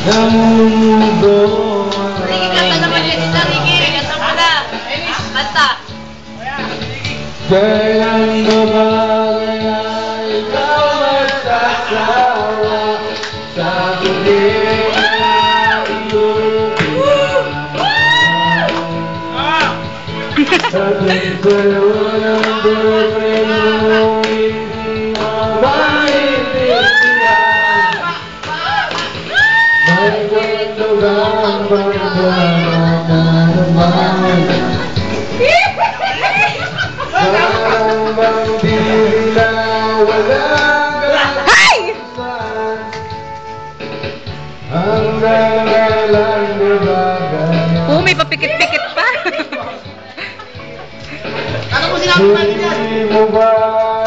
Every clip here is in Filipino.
Namundo. Sige, kanta naman yan. Isa, sige. Kanta mo na. Kanta. Kailan ba kaya ikaw magsasawa sa tuwing na iyong sa tingkalo ng boyfriend mo, hindi mo maintindihan. May kwento kang pagdama na naman. Parang bang di na walang kalaman. Hanggang kailan ba ganyan? Oh, may papikit-pikit pa. Ano mo sinabi natin yan? Hindi mo ba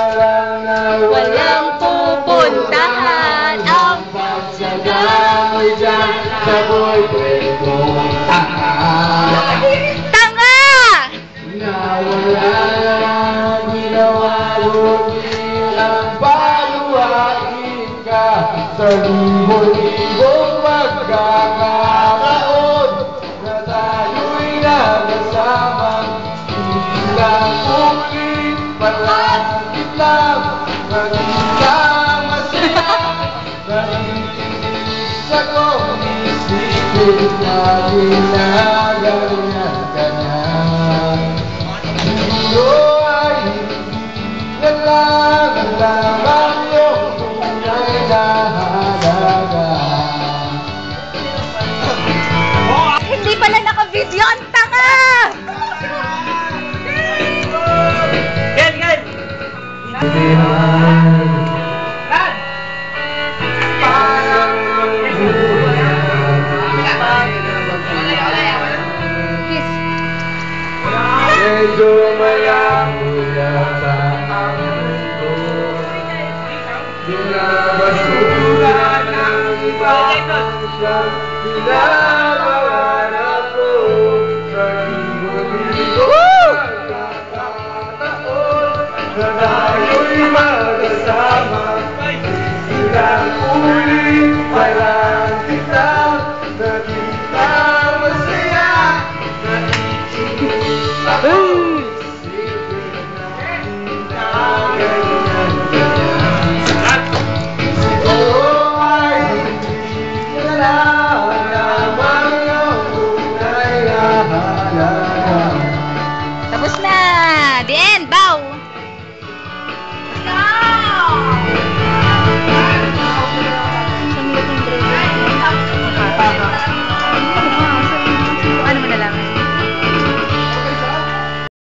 alam na Walang pupuntahan ang pagsagaway dyan sa boyfriend mo? Tanga! Na wala lang ginawa mo, ang paluwain ka sa libo-libong magkakaroon na tayo'y nakasama. Hindi lang ulit, palagit lang, maging ka masaya. Naiinis ako, isipin natin na ganyan ka na. Siguro ay hindi lang lamang yung tunay na halaga. Hindi pala naka-video ang tanga! Parang Kiss. medyo malabo yata ang mundo. Binabasura ng iba siyang pinapangarap ko. Sa libo-libong pagkakataon na tayo'y magkasama. Ilang